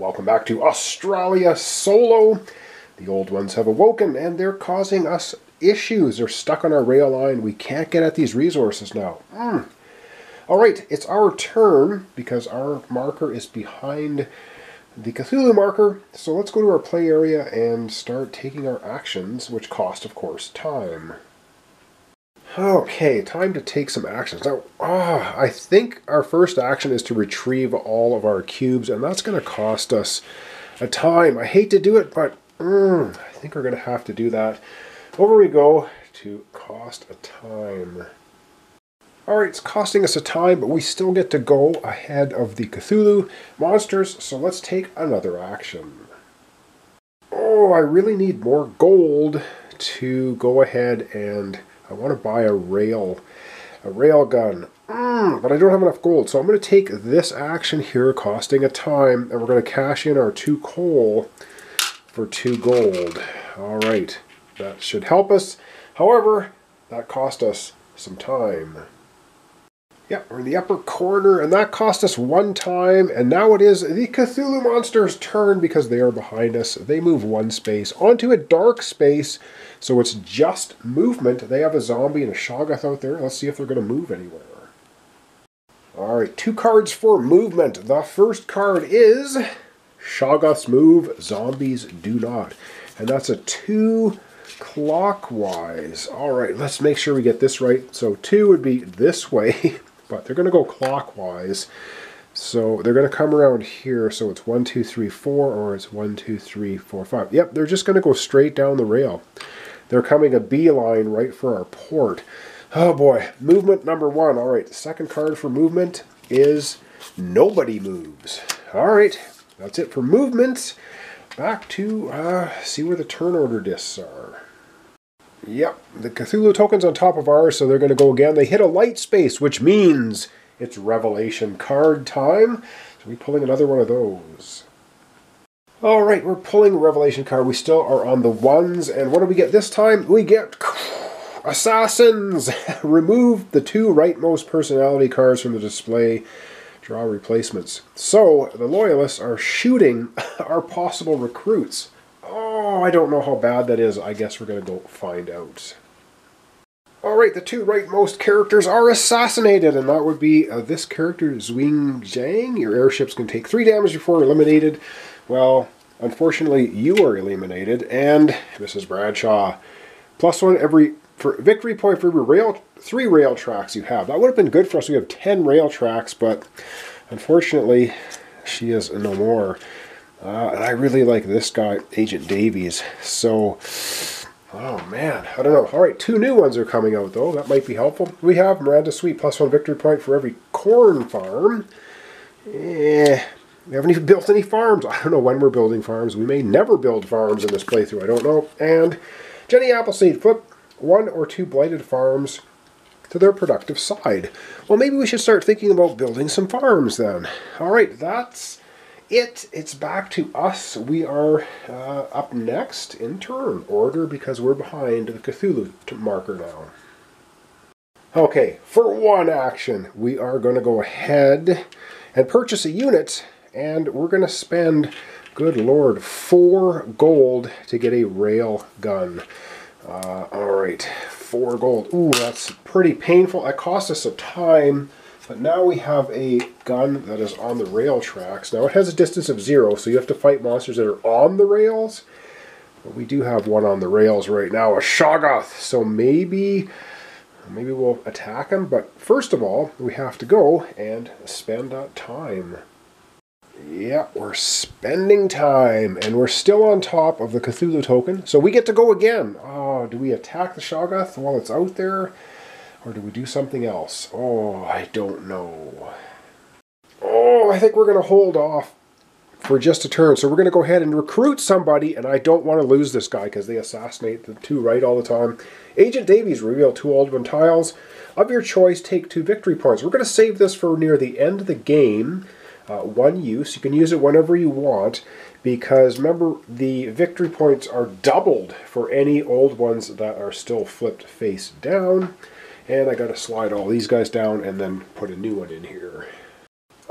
Welcome back to Australia solo. The old ones have awoken and they're causing us issues. They're stuck on our rail line. We can't get at these resources now. Alright, it's our turn because our marker is behind the Cthulhu marker. So let's go to our play area and start taking our actions, which cost, of course, time. Okay, time to take some actions. Now, I think our first action is to retrieve all of our cubes, and that's going to cost us a time. I hate to do it, but I think we're going to have to do that. Over we go to cost a time. Alright, it's costing us a time, but we still get to go ahead of the Cthulhu monsters, so let's take another action. Oh, I really need more gold to go ahead and I want to buy a rail gun, but I don't have enough gold. So I'm going to take this action here, costing a time, and we're going to cash in our 2 coal for 2 gold. All right, that should help us. However, that cost us some time. Yep, we're in the upper corner, and that cost us 1 time, and now it is the Cthulhu monster's turn because they are behind us. They move 1 space onto a dark space, so it's just movement. They have a zombie and a Shoggoth out there. Let's see if they're going to move anywhere. Alright, 2 cards for movement. The first card is Shoggoths move, zombies do not. And that's a 2 clockwise. Alright, let's make sure we get this right. So 2 would be this way. But they're going to go clockwise, so they're going to come around here, so it's 1, 2, 3, 4, or it's 1, 2, 3, 4, 5. Yep, they're just going to go straight down the rail. They're coming a beeline right for our port. Oh boy, movement number 1. All right, the second card for movement is nobody moves. All right, that's it for movement. Back to see where the turn order discs are. Yep, the Cthulhu token's on top of ours, so they're going to go again. They hit a light space, which means it's Revelation card time. So we're pulling another one of those. Alright, we're pulling a Revelation card. We still are on the 1s, and what do we get this time? We get Assassins! Remove the 2 rightmost personality cards from the display. Draw replacements. So, the Loyalists are shooting our possible recruits. Oh, I don't know how bad that is. I guess we're going to go find out. Alright, the 2 rightmost characters are assassinated, and that would be this character, Zwing Zhang. Your airships can take 3 damage before eliminated. Well, unfortunately, you are eliminated, and Mrs. Bradshaw. +1 for victory point for every 3 rail tracks you have. That would have been good for us. We have 10 rail tracks, but unfortunately, she is no more. And I really like this guy, Agent Davies. So, oh man, I don't know. Alright, 2 new ones are coming out though. That might be helpful. We have Miranda Sweet, +1 victory point for every corn farm. We haven't even built any farms. I don't know when we're building farms. We may never build farms in this playthrough. I don't know. And Jenny Appleseed, flip 1 or 2 blighted farms to their productive side. Well, maybe we should start thinking about building some farms then. Alright, that's it's back to us. We are up next in turn order because we're behind the Cthulhu marker now. Okay, for 1 action, we are going to go ahead and purchase a unit, and we're going to spend, good lord, 4 gold to get a rail gun. Alright, 4 gold. Ooh, that's pretty painful. It cost us a time. But now we have a gun that is on the rail tracks. Now it has a distance of 0, so you have to fight monsters that are on the rails. But we do have one on the rails right now, a Shoggoth. So maybe we'll attack him. But first of all, we have to go and spend that time. Yeah, we're spending time. And we're still on top of the Cthulhu token. So we get to go again. Oh, do we attack the Shoggoth while it's out there? Or do we do something else? Oh, I don't know. Oh, I think we're going to hold off for just a turn. So we're going to go ahead and recruit somebody, and I don't want to lose this guy because they assassinate the 2 right all the time. Agent Davies, reveal 2 old one tiles. Of your choice, take 2 victory points. We're going to save this for near the end of the game. 1 use. You can use it whenever you want because, remember, the victory points are doubled for any old ones that are still flipped face down. And I got to slide all these guys down and then put a new one in here.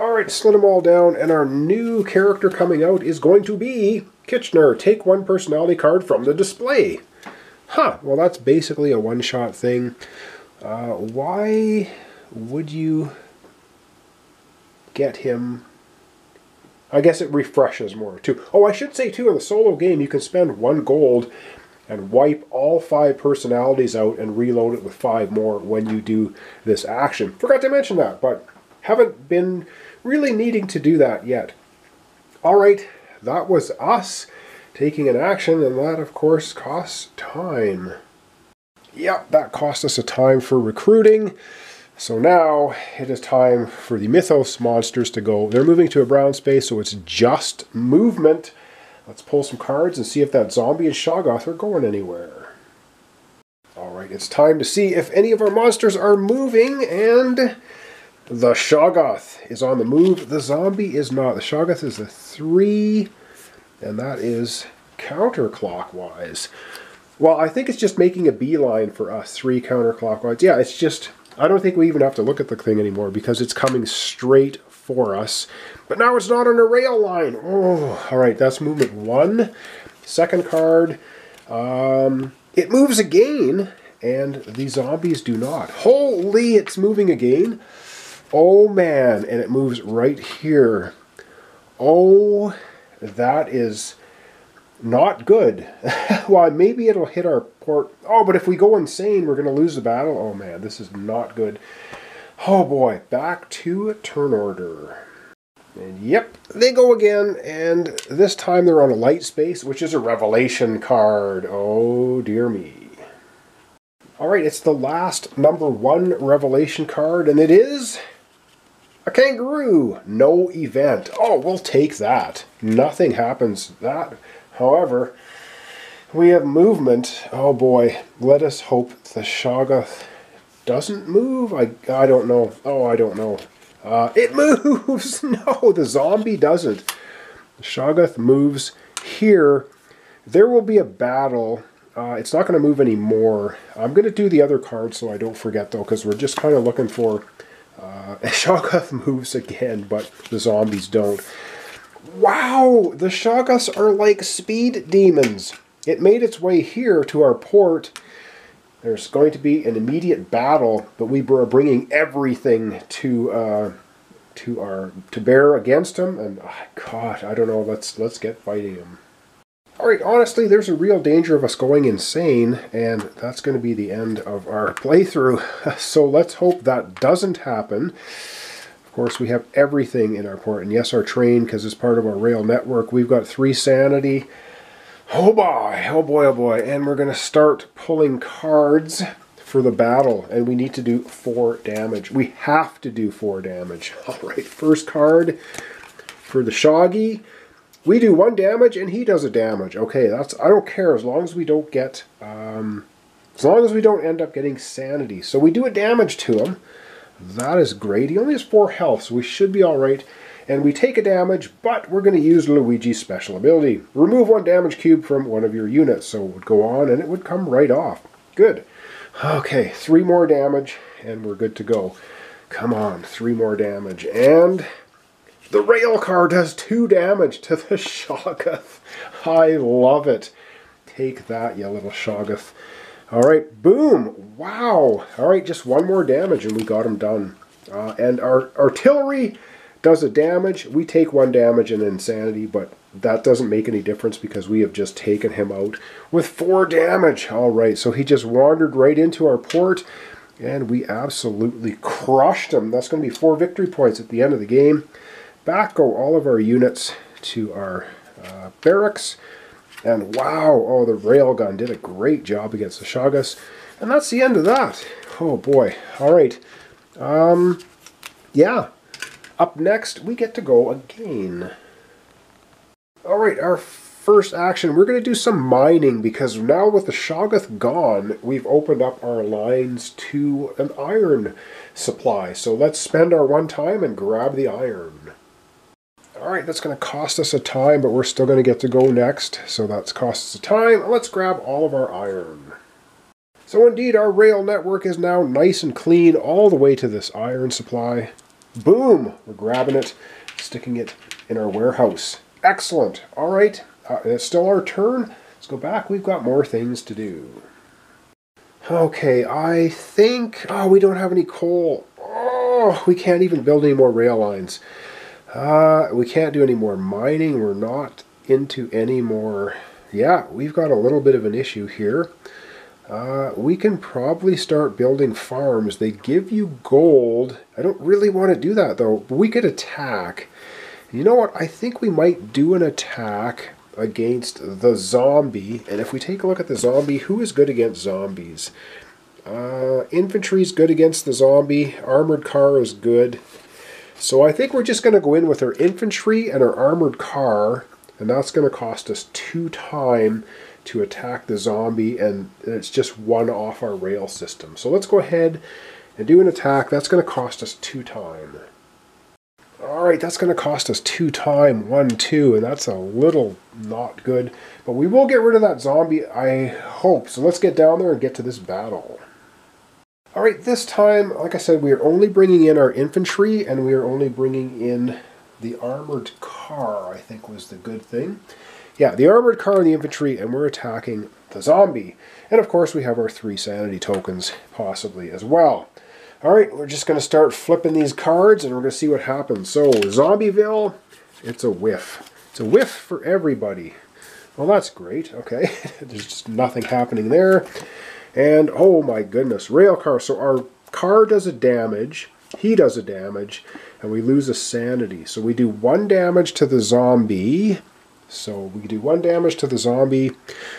Alright, slid them all down, and our new character coming out is going to be Kitchener. Take one personality card from the display. Huh, well that's basically a one-shot thing. Why would you get him? I guess it refreshes more too. Oh, I should say too, in the solo game you can spend 1 gold and wipe all 5 personalities out and reload it with 5 more when you do this action. Forgot to mention that, but haven't been really needing to do that yet. Alright, that was us taking an action, and that of course costs time. Yep, that cost us a time for recruiting. So now it is time for the Mythos monsters to go. They're moving to a brown space, so it's just movement. Let's pull some cards and see if that zombie and Shoggoth are going anywhere. Alright, it's time to see if any of our monsters are moving, and the Shoggoth is on the move. The zombie is not. The Shoggoth is a 3, and that is counterclockwise. Well, I think it's just making a beeline for us, 3 counterclockwise. Yeah, it's just, I don't think we even have to look at the thing anymore because it's coming straight for us. But now it's not on a rail line. Oh, all right, that's movement 1. Second card, it moves again, and the zombies do not. Holy, it's moving again. Oh man, and it moves right here. Oh, that is not good. Well, maybe it'll hit our port. Oh, but if we go insane, we're going to lose the battle. Oh man, this is not good. Oh boy, back to turn order. And yep, they go again, and this time they're on a light space, which is a revelation card. Oh dear me. Alright, it's the last number 1 revelation card, and it is a kangaroo. No event. Oh, we'll take that. Nothing happens that. However, we have movement. Oh boy, let us hope the Shoggoth doesn't move. I don't know. Oh, I don't know. It moves! No, the zombie doesn't. The Shoggoth moves here. There will be a battle. It's not going to move anymore. I'm going to do the other card so I don't forget though, because we're just kind of looking for... Shoggoth moves again, but the zombies don't. Wow! The Shoggoths are like speed demons. It made its way here to our port. There's going to be an immediate battle, but we were bringing everything to bear against him. And oh, God, I don't know. Let's get fighting him. All right. Honestly, there's a real danger of us going insane, and that's going to be the end of our playthrough. So let's hope that doesn't happen. Of course, we have everything in our port, and yes, our train, because it's part of our rail network. We've got 3 sanity. Oh boy, oh boy, oh boy. And we're going to start pulling cards for the battle, and we need to do 4 damage. We have to do 4 damage. All right, first card for the Shoggy. We do 1 damage, and he does a damage. Okay, that's, I don't care as long as we don't get, as long as we don't end up getting sanity. So we do a damage to him. That is great. He only has 4 health, so we should be all right. And we take a damage, but we're going to use Luigi's special ability. Remove 1 damage cube from one of your units. So it would go on, and it would come right off. Good. Okay, 3 more damage, and we're good to go. Come on, 3 more damage. And the rail car does 2 damage to the Shoggoth. I love it. Take that, you little Shoggoth. All right, boom. Wow. All right, just 1 more damage, and we got him done. And our artillery does a damage. We take 1 damage and insanity, but that doesn't make any difference because we have just taken him out with 4 damage. All right, so he just wandered right into our port, and we absolutely crushed him. That's going to be 4 victory points at the end of the game. Back go all of our units to our barracks. And wow, oh, the railgun did a great job against the Shoggoths. And that's the end of that. Oh boy. All right. Yeah. Up next, we get to go again. All right, our first action, we're going to do some mining because now with the Shoggoth gone, we've opened up our lines to an iron supply. So let's spend our 1 time and grab the iron. Alright, that's going to cost us a time, but we're still going to get to go next. So that's cost us a time. Let's grab all of our iron. So indeed, our rail network is now nice and clean all the way to this iron supply. Boom! We're grabbing it, sticking it in our warehouse. Excellent. All right, it's still our turn. Let's go back. We've got more things to do. Okay, I think... Oh, we don't have any coal. Oh, we can't even build any more rail lines. We can't do any more mining. We're not into any more... Yeah, we've got a little bit of an issue here. We can probably start building farms. They give you gold. I don't really want to do that, though. We could attack. You know what? I think we might do an attack against the zombie. And if we take a look at the zombie, who is good against zombies? Infantry is good against the zombie. Armored car is good. So I think we're just going to go in with our infantry and our armored car. And that's going to cost us 2 time to attack the zombie, and it's just 1 off our rail system. So let's go ahead and do an attack. That's going to cost us 2 time. Alright, that's going to cost us 2 time, 1, 2, and that's a little not good. But we will get rid of that zombie, I hope. So let's get down there and get to this battle. Alright, this time, like I said, we are only bringing in our infantry, and we are only bringing in the armored car, I think was the good thing. Yeah, the armored car and the infantry, and we're attacking the zombie. And of course we have our 3 sanity tokens, possibly, as well. Alright, we're just going to start flipping these cards, and we're going to see what happens. So, Zombieville, it's a whiff. It's a whiff for everybody. Well, that's great. Okay, there's just nothing happening there. And, oh my goodness, rail car. So our car does a damage, he does a damage, and we lose a sanity. So we do 1 damage to the zombie. So we do 1 damage to the zombie.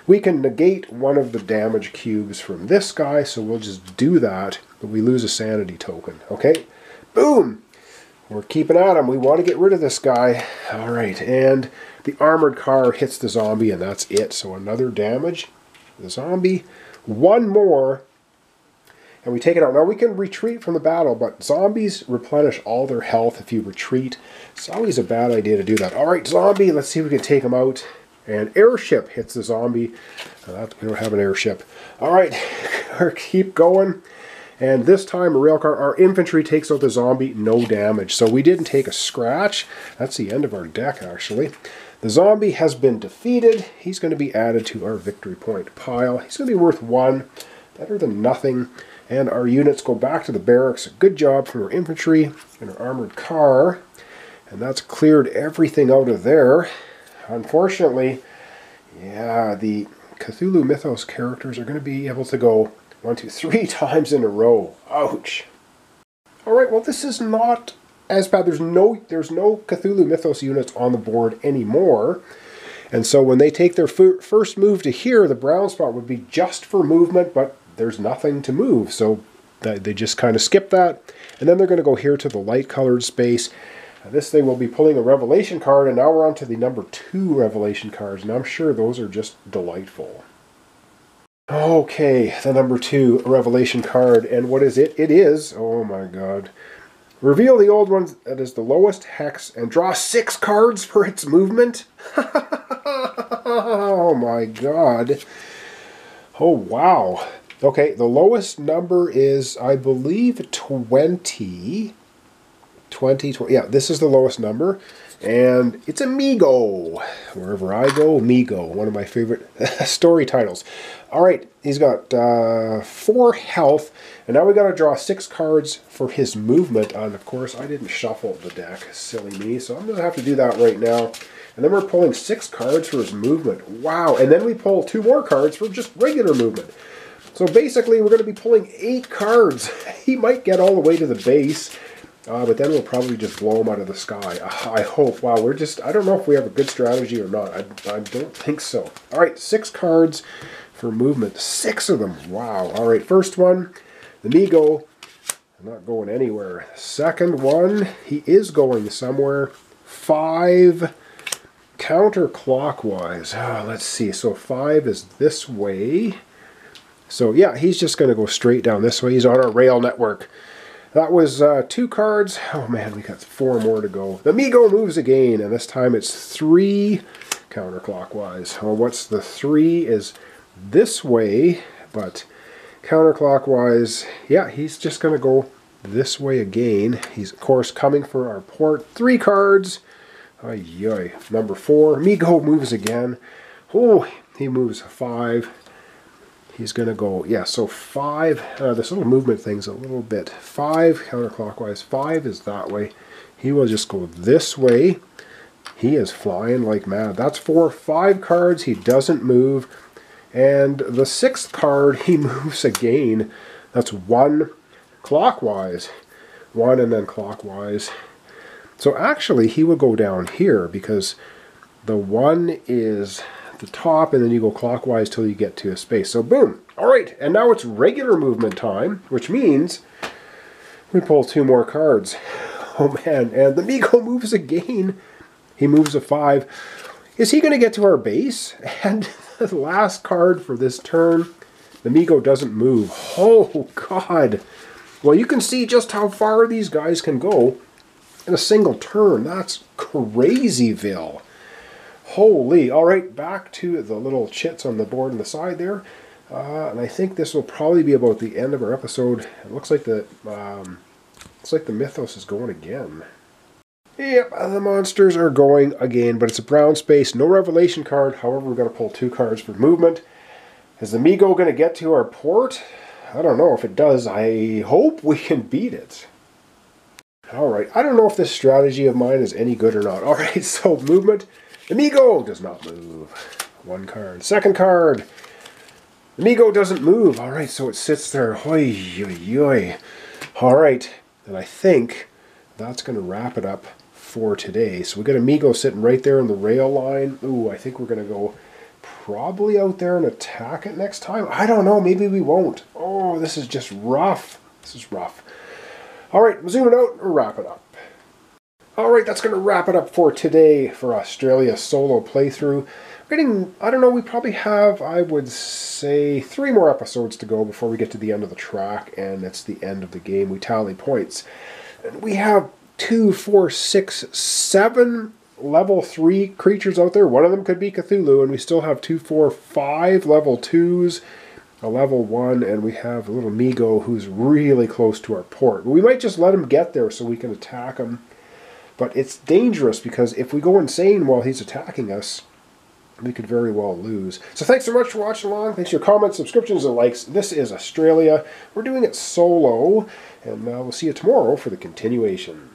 We can negate 1 of the damage cubes from this guy, so we'll just do that, but we lose a sanity token. Okay, boom! We're keeping at him. We want to get rid of this guy. All right, and the armored car hits the zombie, and that's it. So another damage to the zombie. 1 more, and we take it out. Now we can retreat from the battle, but zombies replenish all their health if you retreat. It's always a bad idea to do that. Alright, zombie, let's see if we can take him out. And airship hits the zombie. We don't have an airship. Alright, keep going. And this time, a railcar, our infantry takes out the zombie, no damage. So we didn't take a scratch. That's the end of our deck, actually. The zombie has been defeated. He's going to be added to our victory point pile. He's going to be worth 1. Better than nothing. And our units go back to the barracks. Good job from our infantry and our armored car. And that's cleared everything out of there. Unfortunately, yeah, the Cthulhu Mythos characters are going to be able to go 1, 2, 3 times in a row. Ouch. Alright, well this is not as bad. There's no Cthulhu Mythos units on the board anymore. And so when they take their first move to here, the brown spot would be just for movement, but there's nothing to move. So they just kind of skip that. And then they're going to go here to the light colored space. This thing will be pulling a revelation card, and now we're on to the number 2 revelation cards, and I'm sure those are just delightful. Okay, the number 2 revelation card, and what is it? It is, oh my god, reveal the old one that is the lowest hex and draw 6 cards for its movement. Oh my god. Oh wow. Okay, the lowest number is, I believe, 20. 20, yeah, this is the lowest number, and it's a Migo. Wherever I go, Migo, one of my favorite story titles. All right, he's got 4 health, and now we got to draw 6 cards for his movement. And of course, I didn't shuffle the deck, silly me, so I'm going to have to do that right now. And then we're pulling 6 cards for his movement. Wow, and then we pull 2 more cards for just regular movement. So basically, we're going to be pulling 8 cards. He might get all the way to the base. But then we'll probably just blow them out of the sky. I hope. Wow, I don't know if we have a good strategy or not. I don't think so. All right, 6 cards for movement. 6 of them. Wow. All right, first one, the Migo. I'm not going anywhere. Second one, he is going somewhere. 5 counterclockwise. Let's see. So 5 is this way. So yeah, he's just going to go straight down this way. He's on our rail network. That was 2 cards. Oh man, we got 4 more to go. The Migo moves again, and this time it's 3 counterclockwise. Well, what's the 3 is this way, but counterclockwise, yeah, he's just going to go this way again. He's, of course, coming for our port. 3 cards. Ay, ay. Number 4. Migo moves again. Oh, he moves 5. He's going to go, yeah, so 5. This little movement thing's a little bit. 5 counterclockwise. 5 is that way. He will just go this way. He is flying like mad. That's 4. 5 cards. He doesn't move. And the 6th card, he moves again. That's 1 clockwise. 1 and then clockwise. So actually, he would go down here because the 1 is the top, and then you go clockwise till you get to a space. So boom. All right, and now it's regular movement time, which means we pull 2 more cards. Oh man, and the Migo moves again. He moves a 5. Is he going to get to our base? And the last card for this turn, the Migo doesn't move. Oh God. Well, you can see just how far these guys can go in a single turn. That's Crazyville. Holy. All right, back to the little chits on the board on the side there. And I think this will probably be about the end of our episode. It looks like the Mythos is going again. Yep, the monsters are going again, but it's a brown space, no revelation card. However, we're going to pull 2 cards for movement. Is the Migo going to get to our port? I don't know. If it does, I hope we can beat it. Alright, I don't know if this strategy of mine is any good or not. Alright, so movement. The Migo does not move. 1 card. 2nd card. The Migo doesn't move. Alright, so it sits there. Hoi, hoi, hoi. Alright, and I think that's going to wrap it up for today. So we got a Migo sitting right there in the rail line. Ooh, I think we're going to go probably out there and attack it next time. I don't know. Maybe we won't. Oh, this is just rough. This is rough. All right, we'll zoom it out and wrap it up. All right, that's going to wrap it up for today for Australia solo playthrough. We're getting, I don't know, we probably have, I would say, 3 more episodes to go before we get to the end of the track, and it's the end of the game. We tally points. And we have 2, 4, 6, 7 level 3 creatures out there. One of them could be Cthulhu, and we still have 2, 4, 5 level 2s, a level 1, and we have a little Migo who's really close to our port. We might just let him get there so we can attack him. But it's dangerous because if we go insane while he's attacking us, we could very well lose. So thanks so much for watching along. Thanks for your comments, subscriptions, and likes. This is Australia. We're doing it solo, and we'll see you tomorrow for the continuation.